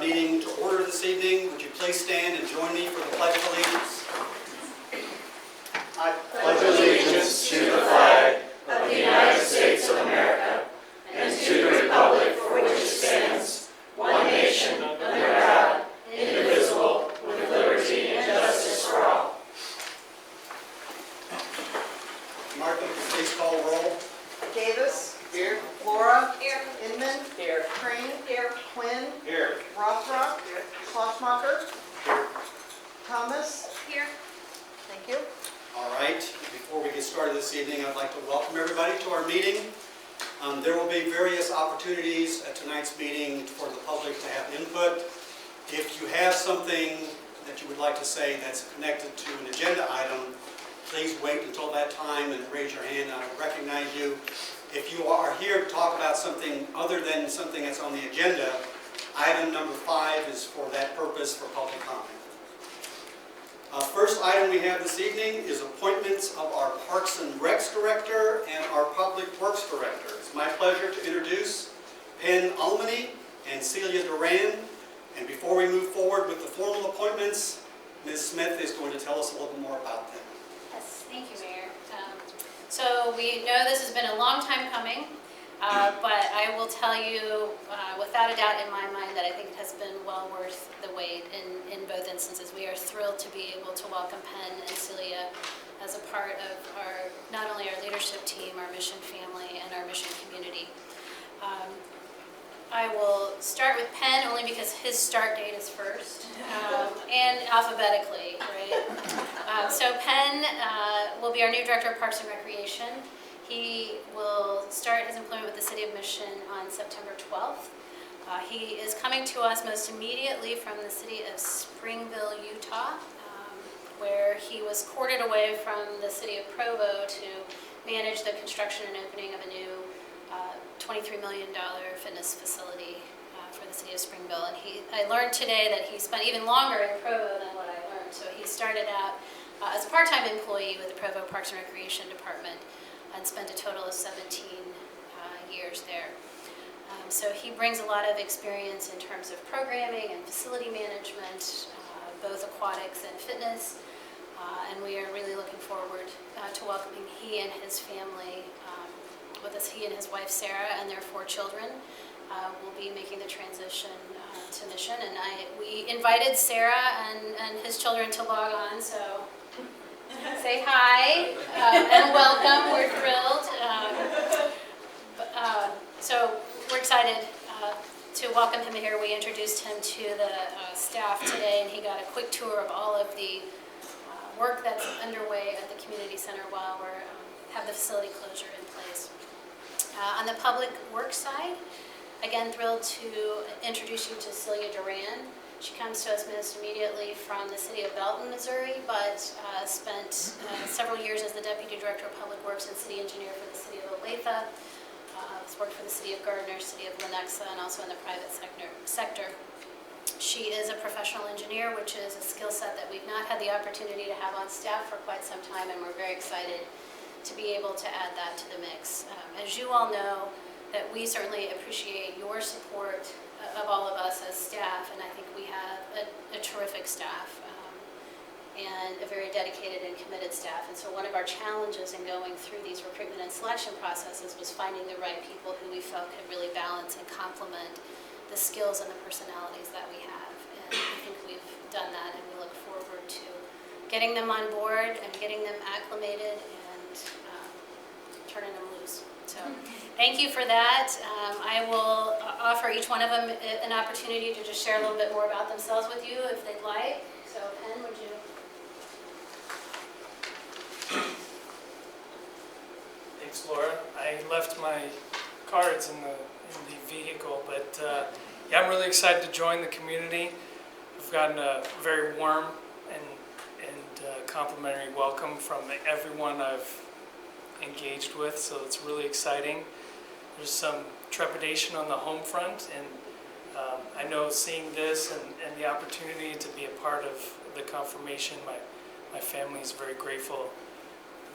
meeting to order this evening. Would you please stand and join me for the Pledge of Allegiance? I pledge allegiance to the flag of the United States of America and to the republic for which it stands, one nation, under God, indivisible, with liberty and justice for all. Martha, would you please call roll? Davis. Here. Laura. Here. Inman. Here. Crane. Here. Quinn. Here. Rothrock. Here. Schlossmacher. Here. Thomas. Here. Thank you. All right. Before we get started this evening, I'd like to welcome everybody to our meeting. There will be various opportunities at tonight's meeting for the public to have input. If you have something that you would like to say that's connected to an agenda item, please wait until that time and raise your hand and I will recognize you. If you are here to talk about something other than something that's on the agenda, item number 5 is for that purpose for public comment. First item we have this evening is appointments of our Parks and Recs Director and our Public Works Director. It's my pleasure to introduce Penn Almany and Celia Duran. And before we move forward with the formal appointments, Ms. Smith is going to tell us a little more about them. Yes, thank you, Mayor. So we know this has been a long time coming, but I will tell you without a doubt in my mind that I think it has been well worth the wait in both instances. We are thrilled to be able to welcome Penn and Celia as a part of our, not only our leadership team, our mission family, and our mission community. I will start with Penn only because his start date is first, and alphabetically, right? So Penn will be our new Director of Parks and Recreation. He will start his employment with the City of Mission on September 12th. He is coming to us most immediately from the city of Springville, Utah, where he was courted away from the city of Provo to manage the construction and opening of a new $23 million fitness facility for the city of Springville. And I learned today that he spent even longer in Provo than what I learned. So he started out as a part-time employee with the Provo Parks and Recreation Department and spent a total of 17 years there. So he brings a lot of experience in terms of programming and facility management, both aquatics and fitness. And we are really looking forward to welcoming he and his family with us. He and his wife Sarah and their 4 children will be making the transition to Mission. And we invited Sarah and his children to log on, so say hi and welcome. We're thrilled. So we're excited to welcome him here. We introduced him to the staff today, and he got a quick tour of all of the work that's underway at the community center while we have the facility closure in place. On the public works side, again, thrilled to introduce you to Celia Duran. She comes to us most immediately from the city of Belton, Missouri, but spent several years as the Deputy Director of Public Works and City Engineer for the city of Olathe. Has worked for the city of Gardner, city of Lenexa, and also in the private sector. She is a professional engineer, which is a skill set that we've not had the opportunity to have on staff for quite some time, and we're very excited to be able to add that to the mix. As you all know, that we certainly appreciate your support of all of us as staff, and I think we have a terrific staff and a very dedicated and committed staff. And so one of our challenges in going through these recruitment and selection processes was finding the right people who we felt could really balance and complement the skills and the personalities that we have. And I think we've done that, and we look forward to getting them on board and getting them acclimated and turning them loose. So thank you for that. I will offer each one of them an opportunity to just share a little bit more about themselves with you if they'd like. So Penn, would you? Thanks, Laura. I left my cards in the vehicle, but yeah, I'm really excited to join the community. I've gotten a very warm and complimentary welcome from everyone I've engaged with, so it's really exciting. There's some trepidation on the home front, and I know seeing this and the opportunity to be a part of the confirmation, my family is very grateful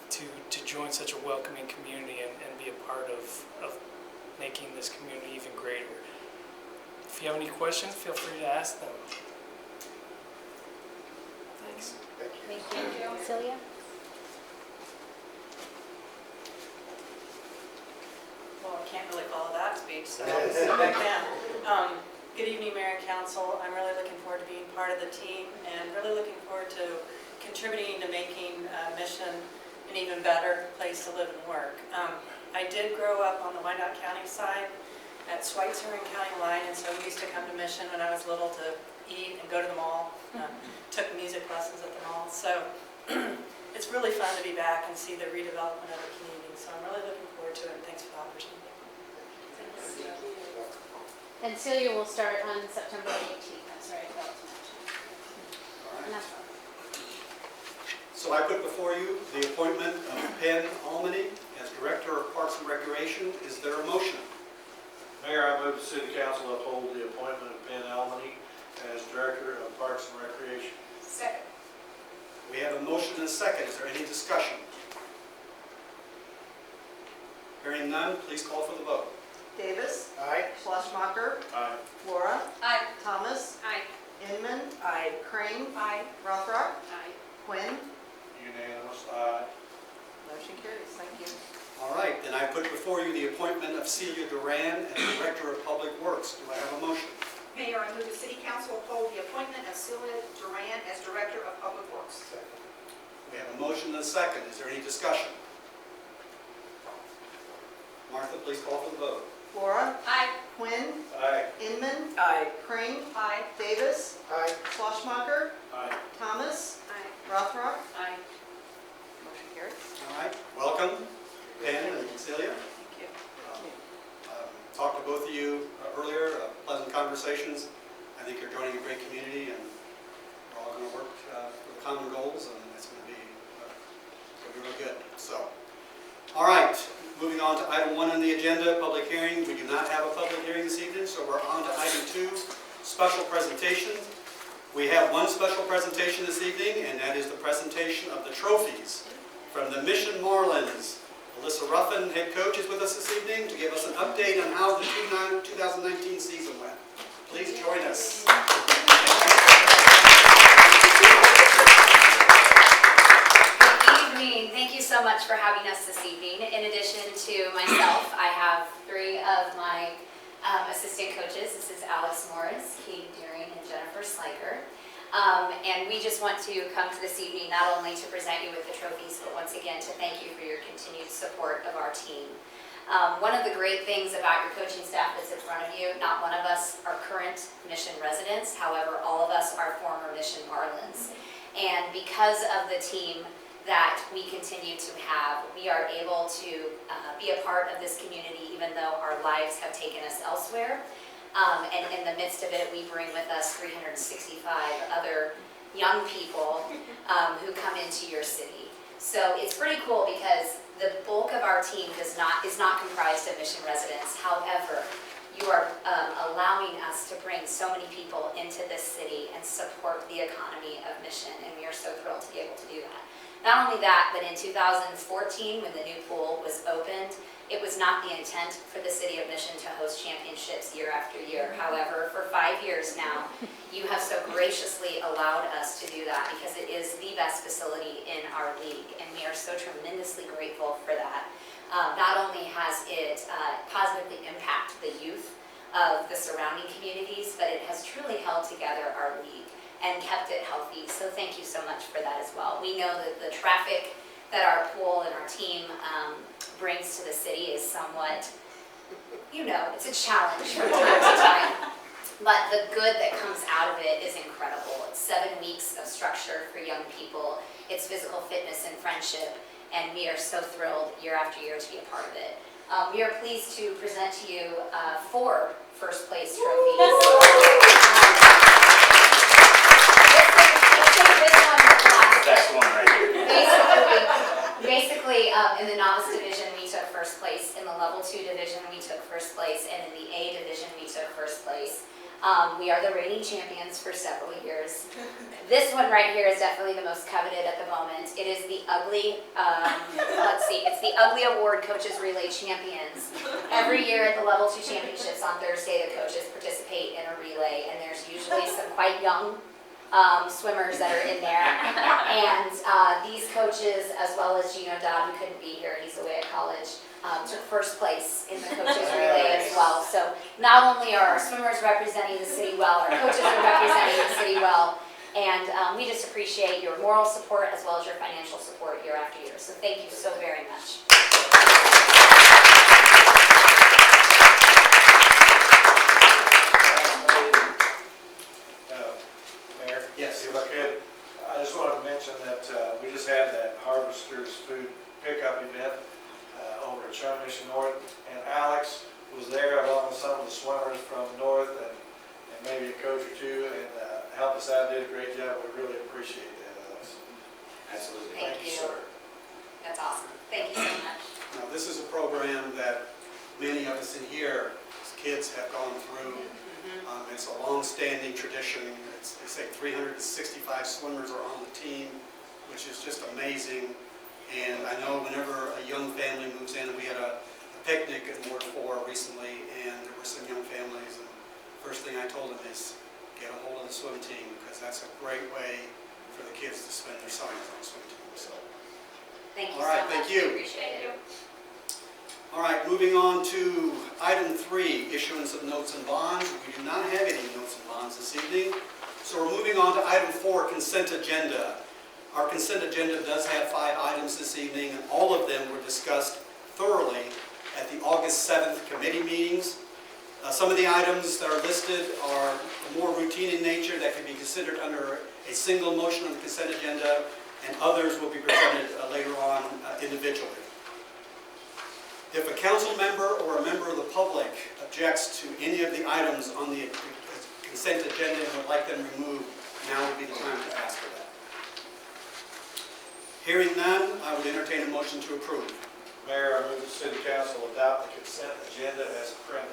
to join such a welcoming community and be a part of making this community even greater. If you have any questions, feel free to ask them. Thanks. Thank you. Celia? Well, I can't really follow that speech, so I'll sit back down. Good evening, Mayor and Council. I'm really looking forward to being part of the team and really looking forward to contributing to making Mission an even better place to live and work. I did grow up on the Wyandotte County side at Schweitzer and County line, and so we used to come to Mission when I was little to eat and go to the mall. Took music lessons at the mall. So it's really fun to be back and see the redevelopment of the community. So I'm really looking forward to it, and thanks for the opportunity. And Celia will start on September 18th, that's right, that was All mentioned. right. And that's all. So I put before you the appointment of Penn Almany as Director of Parks and Recreation. Is there a motion? Mayor, I move the City Council uphold the appointment of Penn Almany as Director of Parks and Recreation. Second. We have a motion and a second. Is there any discussion? Hearing none, please call for the vote. Davis. Aye. Schlesmacher. Aye. Flora. Aye. Thomas. Aye. Inman. Aye. Crane. Aye. Rothrock. Aye. Quinn. Unanimous, aye. Motion carries. Thank you. All right, then I put before you the appointment of Celia Duran as Director of Public Works. Do I have a motion? Mayor, I move the City Council uphold the appointment of Celia Duran as Director of Public Works. We have a motion and a second. Is there any discussion? Martha, please call for the vote. Flora. Aye. Quinn. Aye. Inman. Aye. Crane. Aye. Davis. Aye. Schlesmacher. Aye. Thomas. Aye. Rothrock. Aye. Motion carries. All right, welcome, Ben and Celia. Thank you. Talked to both of you earlier, pleasant conversations. I think you're joining a great community, and we're all going to work with common goals, and it's going to be really good. So, all right, moving on to item 1 on the agenda, public hearing. We do not have a public hearing this evening, so we're on to item 2, special presentation. We have one special presentation this evening, and that is the presentation of the trophies from the Mission Marlins. Alyssa Ruffin, head coach, is with us this evening to give us an update on how the 2019 season went. Please join us. Good evening. Thank you so much for having us this evening. In addition to myself, I have 3 of my assistant coaches. This is Alex Morris, Katie Deering, and Jennifer Sliker. And we just want to come to this evening not only to present you with the trophies, but once again to thank you for your continued support of our team. One of the great things about your coaching staff that's in front of you, not one of us are current Mission residents, however, all of us are former Mission Marlins. And because of the team that we continue to have, we are able to be a part of this community even though our lives have taken us elsewhere. And in the midst of it, we bring with us 365 other young people who come into your city. So it's pretty cool because the bulk of our team is not comprised of Mission residents. However, you are allowing us to bring so many people into this city and support the economy of Mission, and we are so thrilled to be able to do that. Not only that, but in 2014, when the new pool was opened, it was not the intent for the City of Mission to host championships year after year. However, for 5 years now, you have so graciously allowed us to do that because it is the best facility in our league, and we are so tremendously grateful for that. Not only has it positively impacted the youth of the surrounding communities, but it has truly held together our league and kept it healthy. So thank you so much for that as well. We know that the traffic that our pool and our team brings to the city is somewhat, it's a challenge from time to time. But the good that comes out of it is incredible. It's 7 weeks of structure for young people. It's physical fitness and friendship. And we are so thrilled year after year to be a part of it. We are pleased to present to you 4 first place trophies. Let's take this one last. That's one right here. Basically, in the novice division, we took first place. In the level 2 division, we took first place. And in the A division, we took first place. We are the reigning champions for several years. This one right here is definitely the most coveted at the moment. It is the ugly, it's the ugly award coaches relay champions. Every year at the level 2 championships on Thursday, the coaches participate in a relay, and there's usually some quite young swimmers that are in there. And these coaches, as well as Gino Dodd, who couldn't be here, he's away at college, took first place in the coaches relay as well. So not only are our swimmers representing the city well, our coaches are representing the city well, and we just appreciate your moral support as well as your financial support year after year. So thank you so very much. Mayor? Yes. If I could, I just wanted to mention that we just had that Harvesters Food Pickup event over at China Mission North, and Alex was there along with some of the swimmers from North and maybe a coach or two, and helped us out, did a great job. We really appreciate that, Alex. Absolutely. Thank you. sir. That's awesome. Thank you so much. Now, this is a program that many of us in here, as kids, have gone through. It's a long-standing tradition. They say 365 swimmers are on the team, which is just amazing. And I know whenever a young family moves in, we had a picnic at Ward 4 recently, and there were some young families. And first thing I told them is, get a hold of the swim team, because that's a great way for the kids to spend their summers on the swim team. So, Thank you all right, so much. thank you. Appreciate it. All right, moving on to item 3, issuance of notes and bonds. We do not have any notes and bonds this evening. So we're moving on to item 4, consent agenda. Our consent agenda does have 5 items this evening, and all of them were discussed thoroughly at the August 7th committee meetings. Some of the items that are listed are more routine in nature that can be considered under a single motion on the consent agenda, and others will be presented later on individually. If a council member or a member of the public objects to any of the items on the consent agenda and would like them removed, now would be the time to ask for that. Hearing none, I would entertain a motion to approve. Mayor, I move the city council adopt the consent agenda as printed,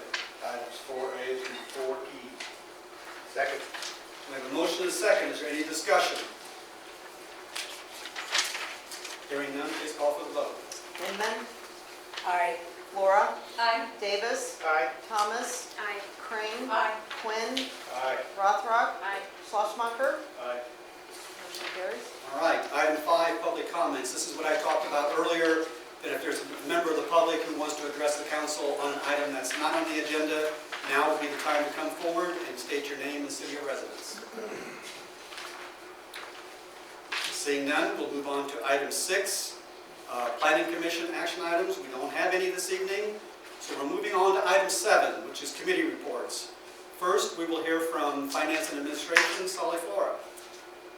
items 4A through 4E. Second. We have a motion and a second. Is there any discussion? Hearing none, please call for the vote. Inman. Aye. Laura. Aye. Davis. Aye. Thomas. Aye. Crane. Aye. Quinn. Aye. Rothrock. Aye. Schlosmacher. Aye. Motion carries. All right, item 5, public comments. This is what I talked about earlier, that if there's a member of the public who wants to address the council on an item that's not on the agenda, now would be the time to come forward and state your name and city of residence. Seeing none, we'll move on to item 6, Planning Commission action items. We don't have any this evening, so we're moving on to item 7, which is committee reports. First, we will hear from Finance and Administration, Sally Flora.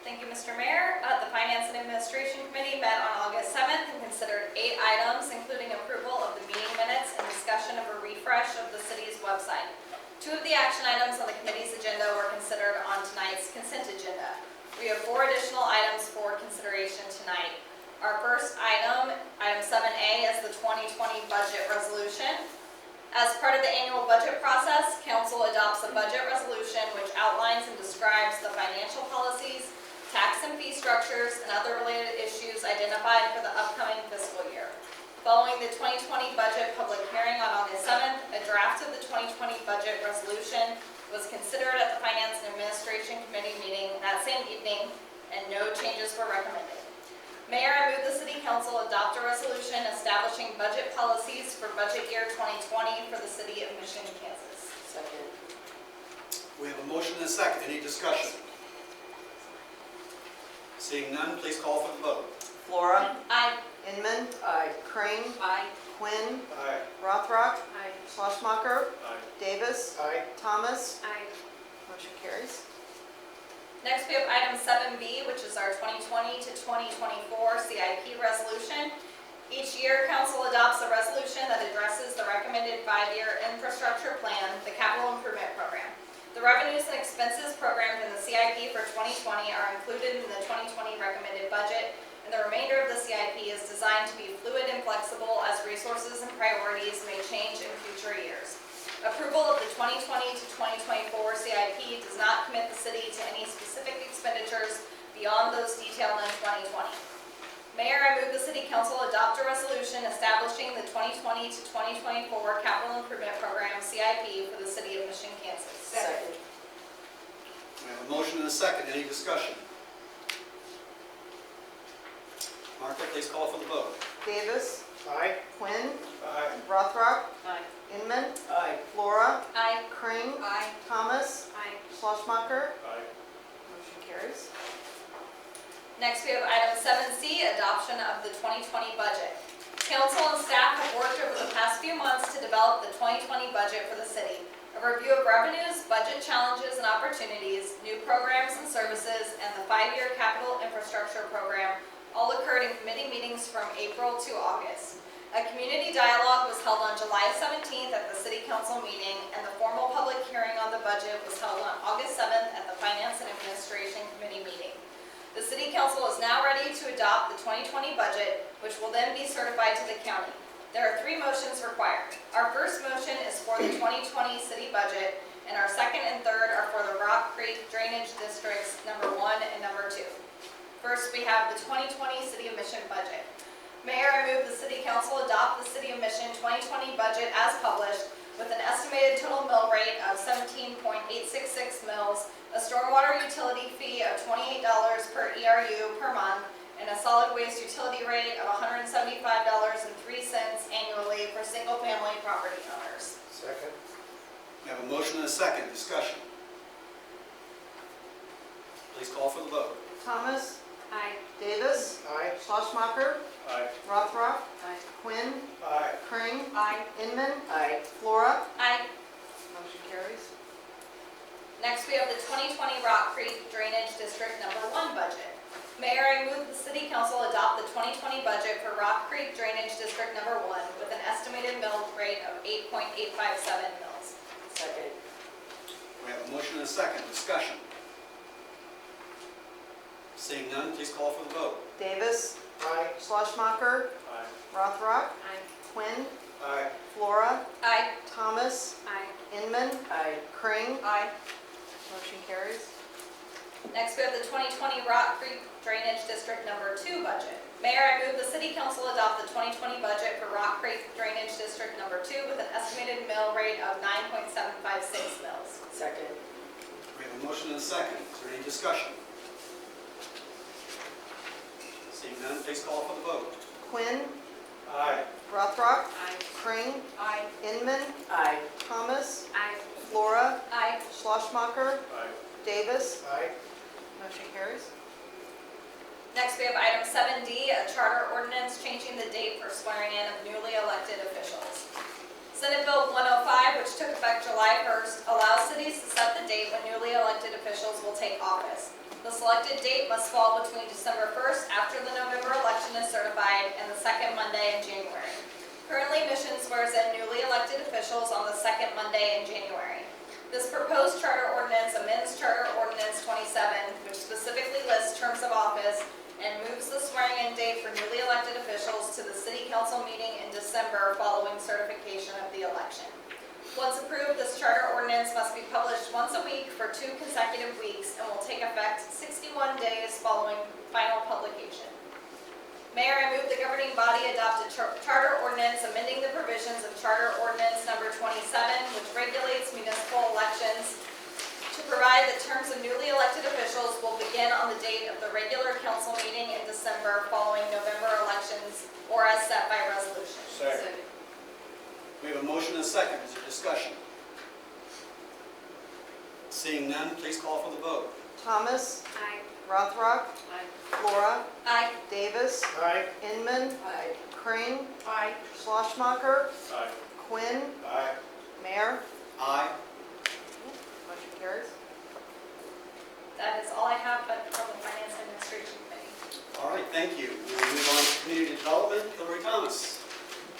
Thank you, Mr. Mayor. The Finance and Administration Committee met on August 7th and considered 8 items, including approval of the meeting minutes and discussion of a refresh of the city's website. 2 of the action items on the committee's agenda were considered on tonight's consent agenda. We have 4 additional items for consideration tonight. Our first item, item 7A, is the 2020 budget resolution. As part of the annual budget process, council adopts a budget resolution which outlines and describes the financial policies, tax and fee structures, and other related issues identified for the upcoming fiscal year. Following the 2020 budget public hearing on August 7th, a draft of the 2020 budget resolution was considered at the Finance and Administration Committee meeting that same evening, and no changes were recommended. Mayor, I move the City Council adopt a resolution establishing budget policies for budget year 2020 for the City of Mission, Kansas. Second. We have a motion and a second. Any discussion? Seeing none, please call for the vote. Flora. Aye. Inman. Aye. Crane. Aye. Quinn. Aye. Rothrock. Aye. Schlosmacher. Aye. Davis. Aye. Thomas. Aye. Motion carries. Next, we have item 7B, which is our 2020 to 2024 CIP resolution. Each year, council adopts a resolution that addresses the recommended 5-year infrastructure plan, the capital improvement program. The revenues and expenses programmed in the CIP for 2020 are included in the 2020 recommended budget, and the remainder of the CIP is designed to be fluid and flexible as resources and priorities may change in future years. Approval of the 2020 to 2024 CIP does not commit the city to any specific expenditures beyond those detailed in 2020. Mayor, I move the City Council adopt a resolution establishing the 2020 to 2024 Capital Improvement Program CIP for the City of Mission, Kansas. Second. We have a motion and a second. Any discussion? Martha, please call for the vote. Davis. Aye. Quinn. Aye. Rothrock. Aye. Inman. Aye. Flora. Aye. Kring. Aye. Thomas. Aye. Schlosmacher. Aye. Motion carries. Next, we have item 7C, adoption of the 2020 budget. Council and staff have worked over the past few months to develop the 2020 budget for the city. A review of revenues, budget challenges and opportunities, new programs and services, and the 5-year capital infrastructure program all occurred in committee meetings from April to August. A community dialogue was held on July 17th at the City Council meeting, and the formal public hearing on the budget was held on August 7th at the Finance and Administration Committee meeting. The City Council is now ready to adopt the 2020 budget, which will then be certified to the county. There are 3 motions required. Our first motion is for the 2020 city budget, and our second and third are for the Rock Creek Drainage Districts number 1 and number 2. First, we have the 2020 City of Mission budget. Mayor, I move the City Council adopt the City of Mission 2020 budget as published with an estimated total mill rate of 17.866 mills, a stormwater utility fee of $28 per ERU per month, and a solid waste utility rate of $175.03 annually for single-family property owners. Second. We have a motion and a second. Discussion. Please call for the vote. Thomas. Aye. Davis. Aye. Schlosmacher. Aye. Rothrock. Aye. Quinn. Aye. Kring. Aye. Inman. Aye. Flora. Aye. Motion carries. Next, we have the 2020 Rock Creek Drainage District number 1 budget. Mayor, I move the City Council adopt the 2020 budget for Rock Creek Drainage District number 1 with an estimated mill rate of 8.857 mills. Second. We have a motion and a second. Discussion. Seeing none, please call for the vote. Davis. Aye. Schlosmacher. Aye. Rothrock. Aye. Quinn. Aye. Flora. Aye. Thomas. Aye. Inman. Aye. Kring. Aye. Motion carries. Next, we have the 2020 Rock Creek Drainage District number 2 budget. Mayor, I move the City Council adopt the 2020 budget for Rock Creek Drainage District number 2 with an estimated mill rate of 9.756 mills. Second. We have a motion and a second. Is there any discussion? Seeing none, please call for the vote. Quinn. Aye. Rothrock. Aye. Kring. Aye. Inman. Aye. Thomas. Aye. Flora. Aye. Schlosmacher. Aye. Davis. Aye. Motion carries. Next, we have item 7D, a charter ordinance changing the date for swearing in of newly elected officials. Senate Bill 105, which took effect July 1st, allows cities to set the date when newly elected officials will take office. The selected date must fall between December 1st, after the November election is certified, and the second Monday in January. Currently, Mission swears in newly elected officials on the second Monday in January. This proposed charter ordinance amends Charter Ordinance 27, which specifically lists terms of office and moves the swearing-in date for newly elected officials to the City Council meeting in December following certification of the election. Once approved, this charter ordinance must be published once a week for 2 consecutive weeks and will take effect 61 days following final publication. Mayor, I move the governing body adopt a charter ordinance amending the provisions of Charter Ordinance number 27, which regulates municipal elections, to provide that terms of newly elected officials will begin on the date of the regular council meeting in December following November elections or as set by resolution. Second. We have a motion and a second. Is there discussion? Seeing none, please call for the vote. Thomas. Aye. Rothrock. Aye. Flora. Aye. Davis. Aye. Inman. Aye. Kring. Aye. Schlosmacher. Aye. Quinn. Aye. Mayor. Aye. Motion carries. That is all I have, but from the Finance and Administration Committee. All right, thank you. We will move on to community development. Hillary Thomas.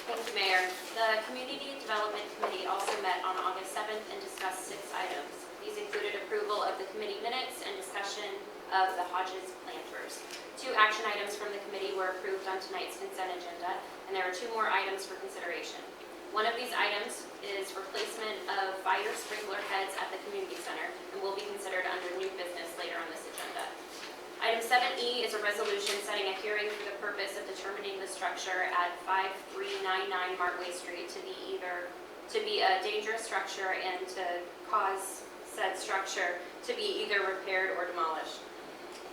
Thank you, Mayor. The Community Development Committee also met on August 7th and discussed 6 items. These included approval of the committee minutes and discussion of the Hodges planters. 2 action items from the committee were approved on tonight's consent agenda, and there are 2 more items for consideration. One of these items is replacement of 5 minor sprinkler heads at the community center and will be considered under new business later on this agenda. Item 7E is a resolution setting a hearing for the purpose of determining the structure at 5399 Martway Street to be a dangerous structure and to cause said structure to be either repaired or demolished.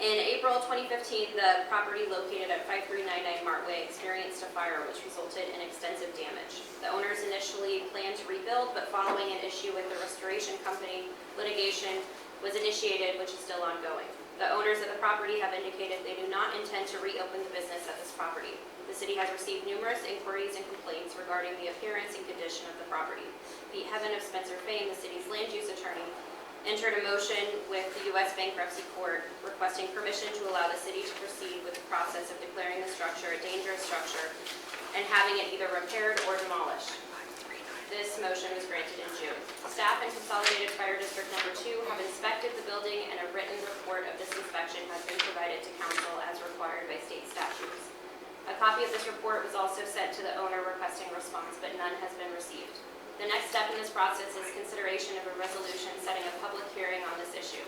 In April 2015, the property located at 5399 Martway experienced a fire which resulted in extensive damage. The owners initially planned to rebuild, but following an issue with the restoration company, litigation was initiated, which is still ongoing. The owners of the property have indicated they do not intend to reopen the business at this property. The city has received numerous inquiries and complaints regarding the appearance and condition of the property. Pete Heaven of Spencer Fane, the city's land use attorney, entered a motion with the U.S. Bankruptcy Court requesting permission to allow the city to proceed with the process of declaring the structure a dangerous structure and having it either repaired or demolished. This motion was granted in June. Staff and Consolidated Fire District Number 2 have inspected the building, and a written report of this inspection has been provided to council as required by state statutes. A copy of this report was also sent to the owner requesting a response, but none has been received. The next step in this process is consideration of a resolution setting a public hearing on this issue.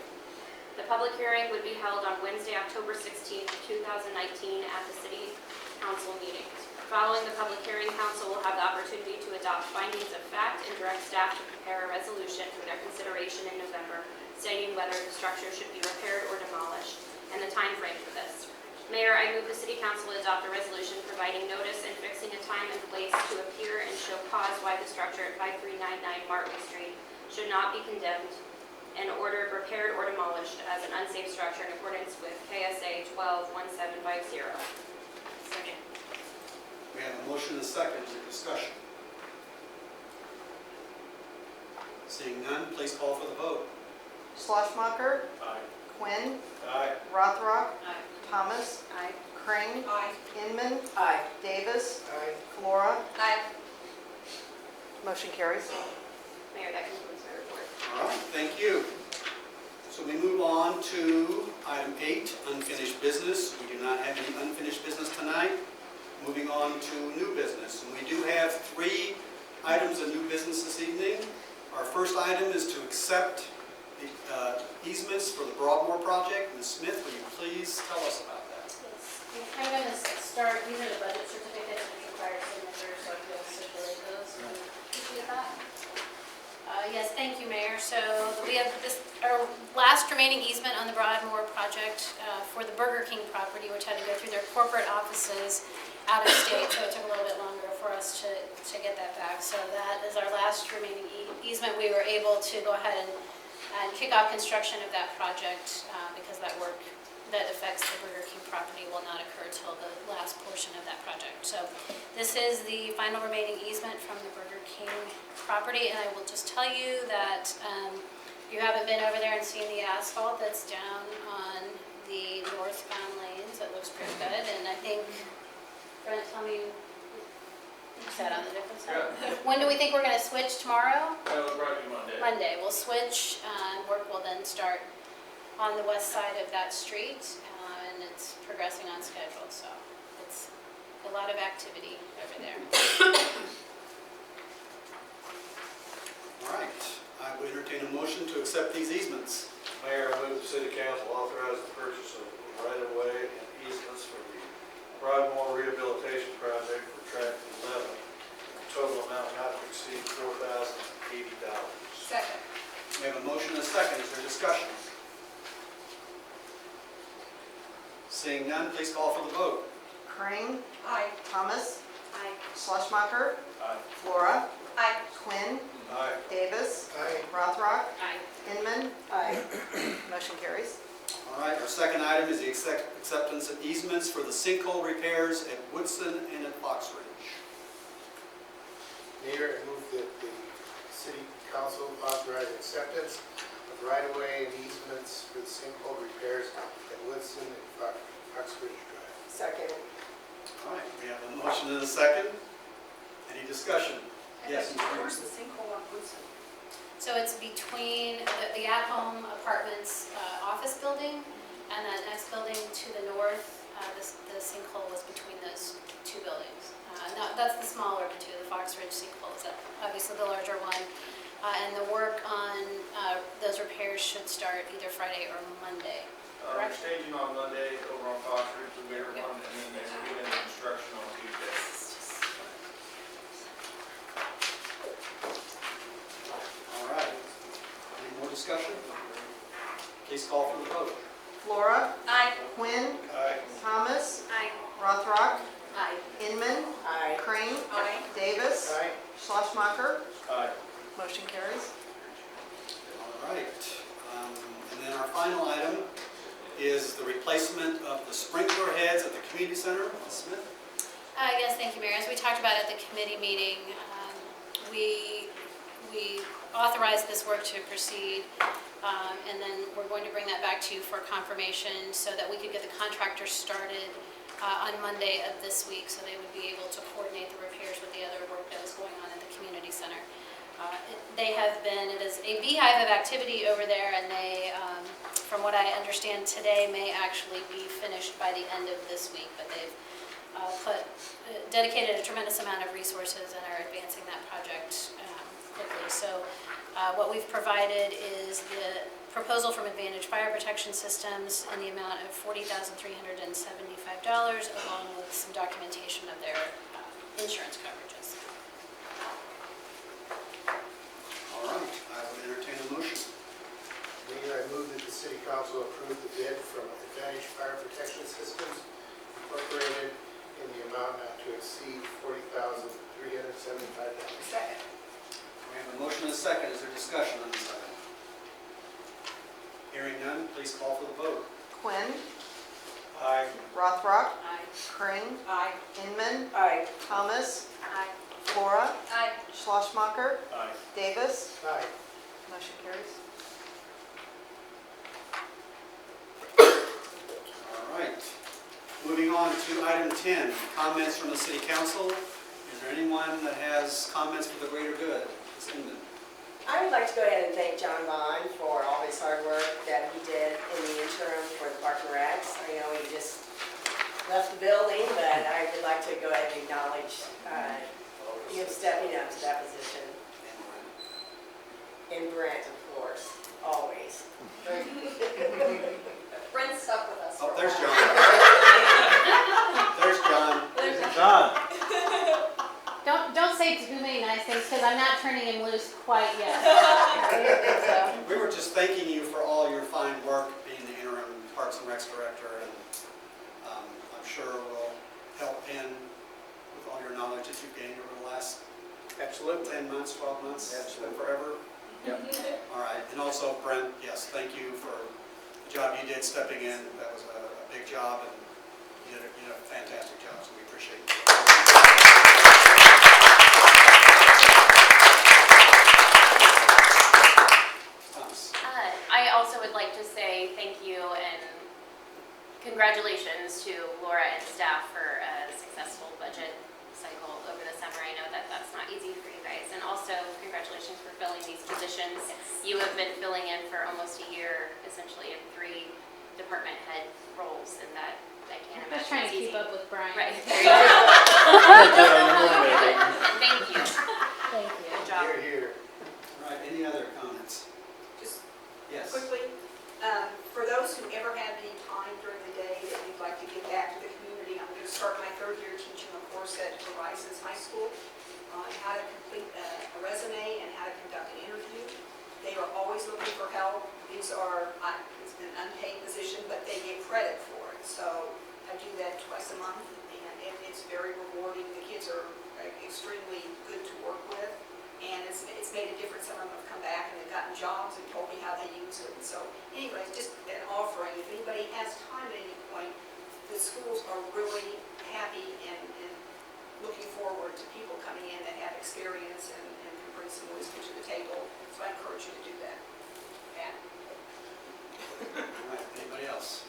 The public hearing would be held on Wednesday, October 16, 2019 at the City Council meeting. Following the public hearing, council will have the opportunity to adopt findings of fact and direct staff to prepare a resolution for their consideration in November, stating whether the structure should be repaired or demolished, and the time frame for this. Mayor, I move the City Council adopt a resolution providing notice and fixing a time and place to appear and show cause why the structure at 5399 Martway Street should not be condemned and ordered repaired or demolished as an unsafe structure in accordance with KSA 121750. Second. We have a motion and a second. Is there discussion? Seeing none, please call for the vote. Schlesmacher, Aye. Quinn, Aye. Rothrock, Aye. Thomas, Aye. Crane, Aye. Inman, Aye. Davis, Aye. Flora. Aye. Motion carries. Mayor, that concludes my report. All right, thank you. So we move on to item 8, unfinished business. We do not have any unfinished business tonight. Moving on to new business. And we do have 3 items of new business this evening. Our first item is to accept the easements for the Broadmoor project. Ms. Smith, will you please tell us about that? Yes, I'm going to start, these are the budget certificates which require signatures, so if you'll circulate those. Did you get that? Yes, thank you, Mayor. So we have our last remaining easement on the Broadmoor project for the Burger King property, which had to go through their corporate offices out of state, so it took a little bit longer for us to get that back. So that is our last remaining easement. We were able to go ahead and kick off construction of that project because that work that affects the Burger King property will not occur till the last portion of that project. So this is the final remaining easement from the Burger King property, and I will just tell you that if you haven't been over there and seen the asphalt that's down on the northbound lanes, it looks pretty good. And I think, Brent, tell me, you said on the different side. Yeah. When do we think we're going to switch? Tomorrow? That'll probably be Monday. Monday. We'll switch, and work will then start on the west side of that street, and it's progressing on schedule, so it's a lot of activity over there. All right, I would entertain a motion to accept these easements. Mayor, I move the City Council authorize the purchase of right-of-way and easements for the Broadmoor Rehabilitation Project for Tract 11. Total amount not to exceed $4,080. Second. We have a motion and a second. Is there discussion? Seeing none, please call for the vote. Crane, Aye. Thomas, Aye. Schlesmacher, Aye. Flora, Aye. Quinn, Aye. Davis, Aye. Rothrock, Aye. Inman. Motion carries. All right, our second item is the acceptance of easements for the sinkhole repairs at Woodson and at Fox Ridge. Mayor, I move that the City Council authorize acceptance of right-of-way and easements for the sinkhole repairs at Woodson and Fox Ridge Drive. Second. All right, we have a motion and a second. Any discussion? Yes, Ms. Where's Green. the sinkhole on Woodson? So it's between the at-home apartments office building and that next building to the north. The sinkhole was between those 2 buildings. That's the smaller of the 2, the Fox Ridge sinkhole is obviously the larger one. And And the work on those repairs should start either Friday or Monday. We're staging on Monday over on Fox Ridge, the bigger one, and then they will get into construction on Tuesday. All right. Any more discussion? Case call for the vote. Flora, Aye. Quinn, Aye. Thomas, Aye. Rothrock, Aye. Inman, Aye. Crane, Aye. Davis, Aye. Schlesmacher. Aye. Motion carries. All right. And then our final item is the replacement of the sprinkler heads at the community center. Ms. Smith? Yes, thank you, Mayor. As we talked about at the committee meeting, we authorized this work to proceed, and then we're going to bring that back to you for confirmation so that we could get the contractor started on Monday of this week, so they would be able to coordinate the repairs with the other work that is going on at the community center. It is a beehive of activity over there, and they, from what I understand today, may actually be finished by the end of this week, but they've dedicated a tremendous amount of resources and are advancing that project quickly. So what we've provided is the proposal from Advantage Fire Protection Systems in the amount of $40,375, along with some documentation of their insurance coverages. All right. I would entertain a motion. Mayor, I move that the city council approve the bid from Advantage Fire Protection Systems Incorporated in the amount not to exceed $40,375. Second. We have a motion and a second. Is there discussion on this item? Hearing none, please call for the vote. Quinn, Aye. Rothrock, Aye. Crane, Aye. Inman, Aye. Thomas, Aye. Flora, Aye. Schlesmacher, Aye. Davis. Aye. Motion carries. All right. Moving on to item 10, comments from the city council. Is there anyone that has comments for the greater good? Ms. Inman? I would like to go ahead and thank John Vaughn for all his hard work that he did in the interim for the Park and Recs. I know he just left the building, but I would like to go ahead and acknowledge him stepping up to that position. And Brent, of course, always. Brent's stuck with us. Oh, there's John. There's John. John. Don't say too many nice things, because I'm not turning him loose quite yet. So, We were just thanking you for all your fine work being the interim Parks and Recs director, and I'm sure will help Penn with all your knowledge that you've gained over the last Absolutely. 10 months, 12 months, Absolutely. forever. Yep. All right, and also Brent, yes, thank you for the job you did stepping in. That was a big job, and you did a fantastic job, so we appreciate it. Thomas. I also would like to say thank you and congratulations to Laura and staff for a successful budget cycle over the summer. I know that that's not easy for you guys. And also congratulations for filling these positions. You have been filling in for almost a year, essentially in 3 department head roles, and that I can't I'm just imagine trying it's to keep easy. up with Brian. Right, there you go. And thank you. Thank you. Good job. Here, here. All right, any other comments? Just Yes. quickly, for those who ever have any time during the day that you'd like to give back to the community, I'm going to start my 3rd year teaching a course at Horizons High School on how to complete a resume and how to conduct an interview. They are always looking for help. These are, it's an unpaid position, but they get credit for it. So I do that twice a month, and it's very rewarding. The kids are extremely good to work with, and it's made a difference. Some of them have come back and they've gotten jobs and told me how they use it. And so anyway, just an offering. If anybody has time at any point, the schools are really happy and looking forward to people coming in that have experience and can bring some wisdom to the table. So I encourage you to do that. Yeah. All right, anybody else?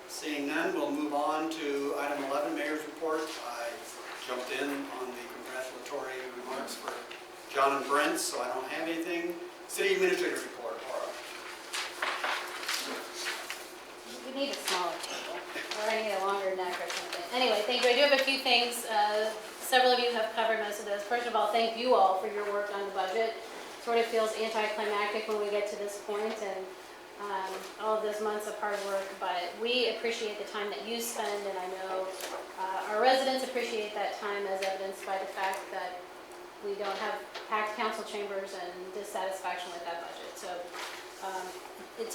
Seeing none, we'll move on to item 11, Mayor's Report. I jumped in on the congratulatory remarks for John and Brent, so I don't have anything. City Administrator's Report, Laura. We need a smaller table, or I need a longer neck or something. Anyway, thank you. I do have a few things. several of you have covered most of those. First of all, thank you all for your work on the budget. Sort of feels anticlimactic when we get to this point, and all of those months of hard work, but we appreciate the time that you spend, and I know our residents appreciate that time, as evidenced by the fact that we don't have packed council chambers and dissatisfaction with that budget. So it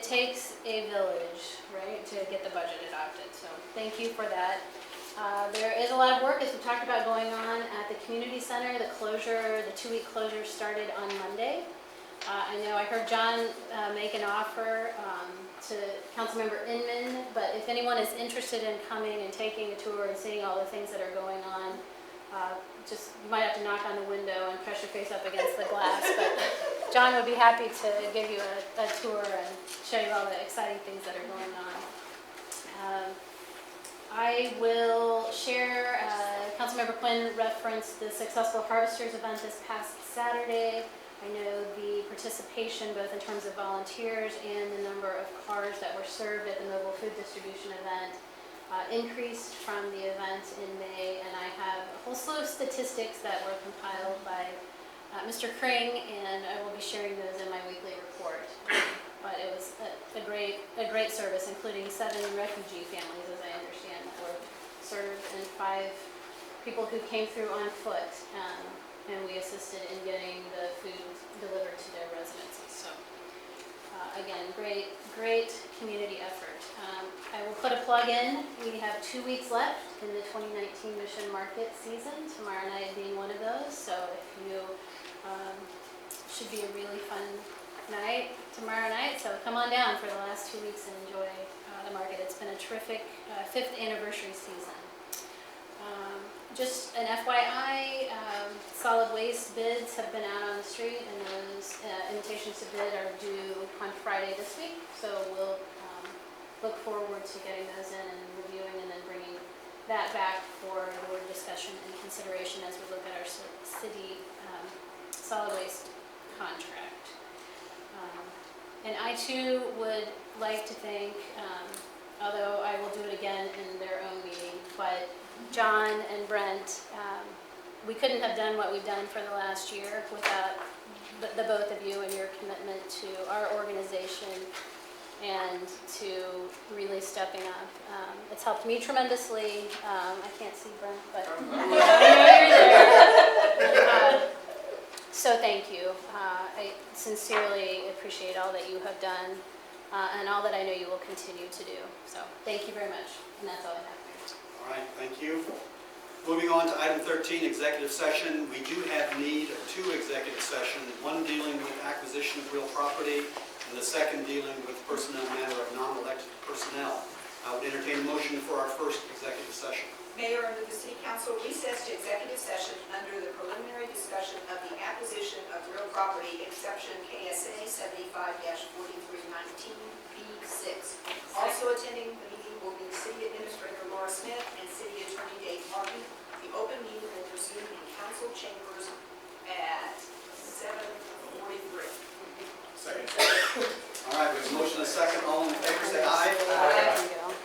takes a village, right, to get the budget adopted. So thank you for that. There is a lot of work, as we talked about, going on at the community center. The 2-week closure started on Monday. I know I heard John make an offer to Councilmember Inman, but if anyone is interested in coming and taking a tour and seeing all the things that are going on, just you might have to knock on the window and press your face up against the glass, but John would be happy to give you a tour and show you all the exciting things that are going on. I will share, Councilmember Quinn referenced the successful Harvesters event this past Saturday. I know the participation, both in terms of volunteers and the number of cars that were served at the mobile food distribution event, increased from the event in May, and I have a whole slew of statistics that were compiled by Mr. Kring, and I will be sharing those in my weekly report. But it was a great service, including 7 refugee families, as I understand, that were served, and 5 people who came through on foot, and we assisted in getting the food delivered to their residences. So again, great community effort. I will put a plug in. We have 2 weeks left in the 2019 Mission Market season, tomorrow night being one of those. So if you, should be a really fun night tomorrow night. So come on down for the last 2 weeks and enjoy the market. It's been a terrific 5th anniversary season. Just an FYI, solid waste bids have been out on the street, and those invitations to bid are due on Friday this week. So we'll look forward to getting those in and reviewing, and then bringing that back for your discussion and consideration as we look at our city solid waste contract. And I too would like to thank, although I will do it again in their own meeting, but John and Brent, we couldn't have done what we've done for the last year without the both of you and your commitment to our organization and to really stepping up. It's helped me tremendously. I can't see Brent, but I know you're there. So thank you. I sincerely appreciate all that you have done and all that I know you will continue to do. So thank you very much, and that's all I have. All right, thank you. Moving on to item 13, executive session. We do have need of 2 executive sessions, one dealing with acquisition of real property, and the second dealing with personnel matter of non-elected personnel. I would entertain a motion for our first executive session. Mayor, under the City Council recess to executive session under the preliminary discussion of the acquisition of real property, exception KSA 75-4319B6. Also attending the meeting will be City Administrator Laura Smith and City Attorney Dave Martin. The open meeting will resume in council chambers at 7:43. Second. All right, we have a motion and a second. All in favor, say aye. There you go.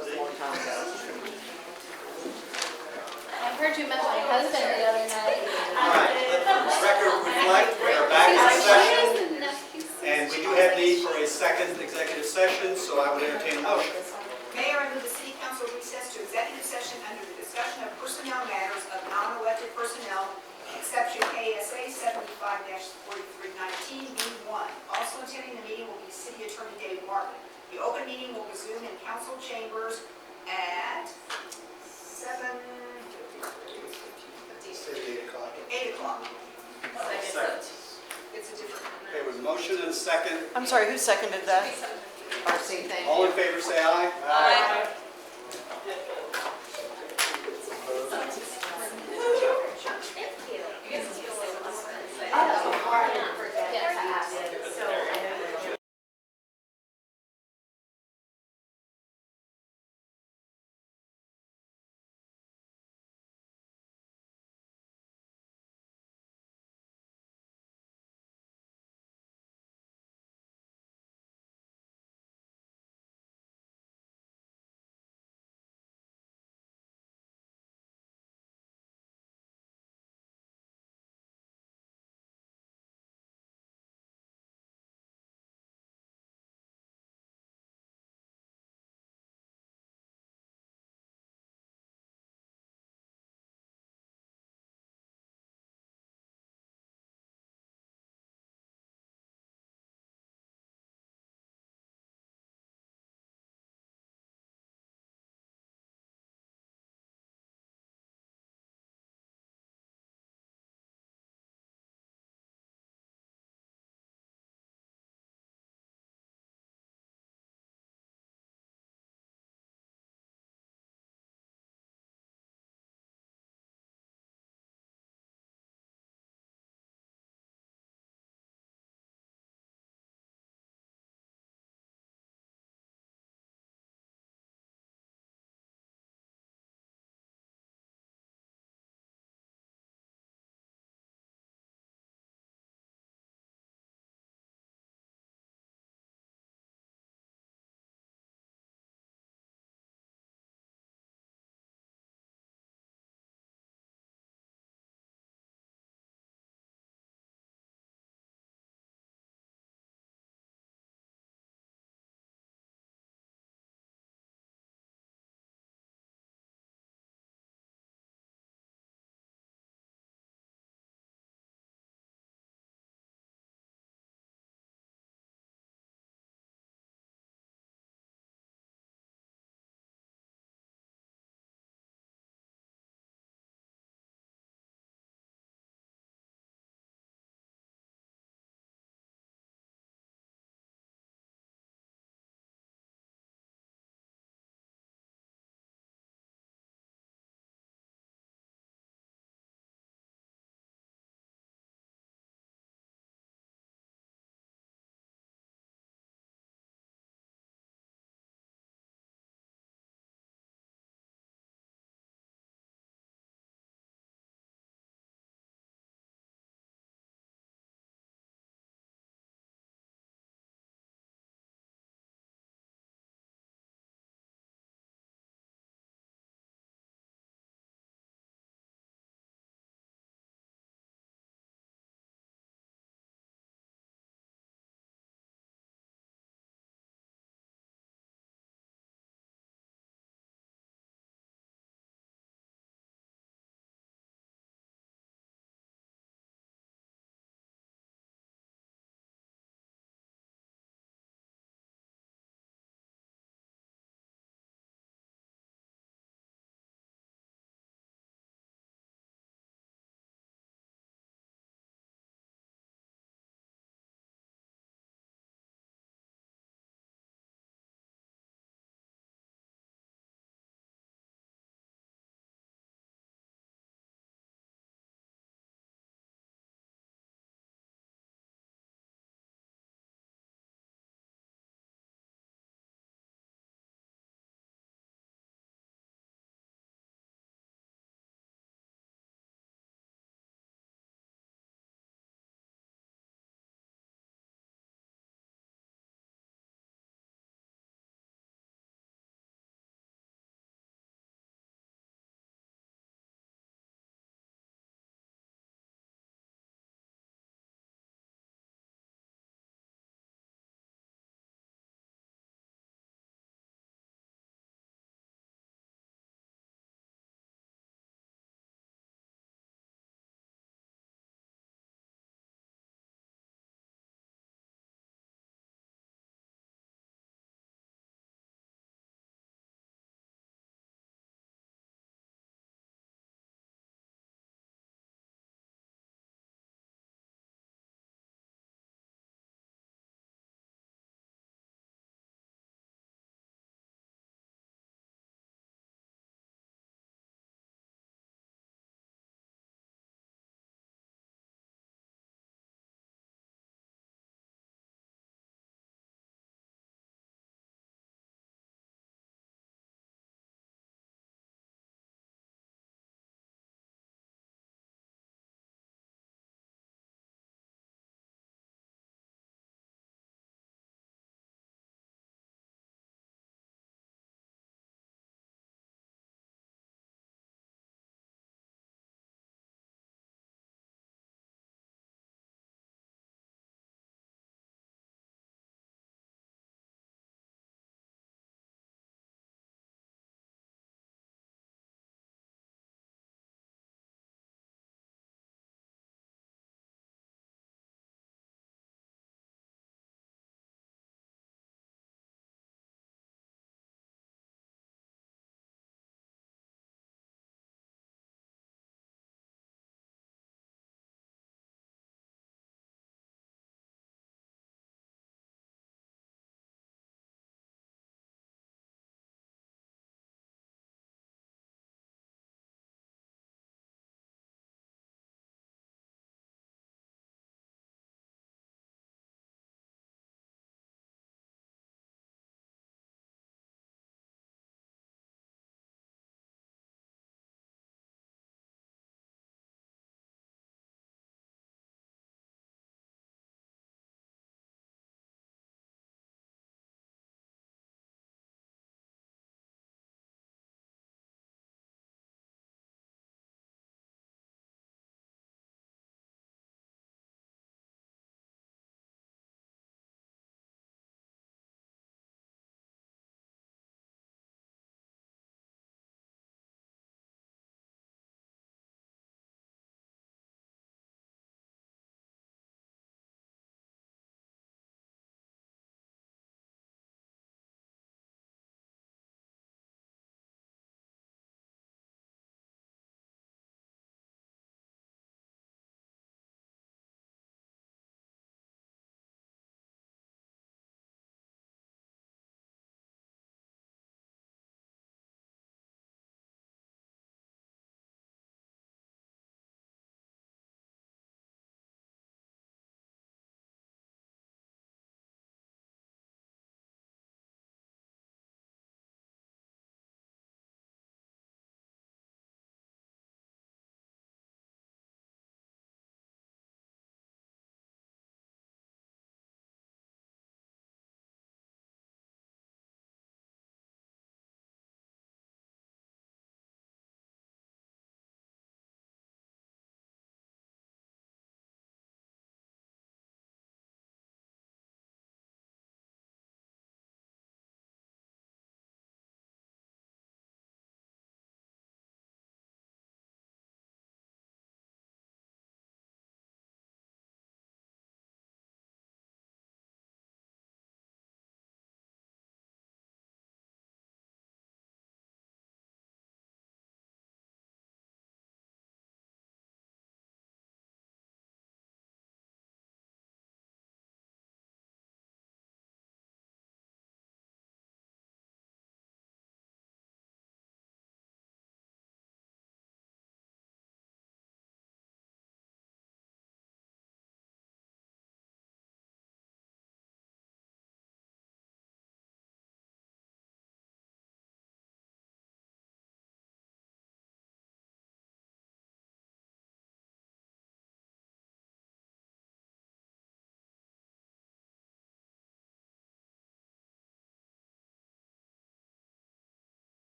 I heard you met my husband the other night. All right, let the record reflect, we are back in session, and we do have need for a second executive session, so I would entertain a motion. Mayor, I move the city council recess to executive session under the discussion of personnel matters of non-elected personnel, exception ASA 75-4319B1. Also attending the meeting will be City Attorney Dave Martin. The open meeting will resume in council chambers at 7. Say 8 o'clock. 8 o'clock. Second. It's a different. Okay, with a motion and a second, I'm sorry, who seconded that? RC, thank you. all in favor say aye. Aye.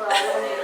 for our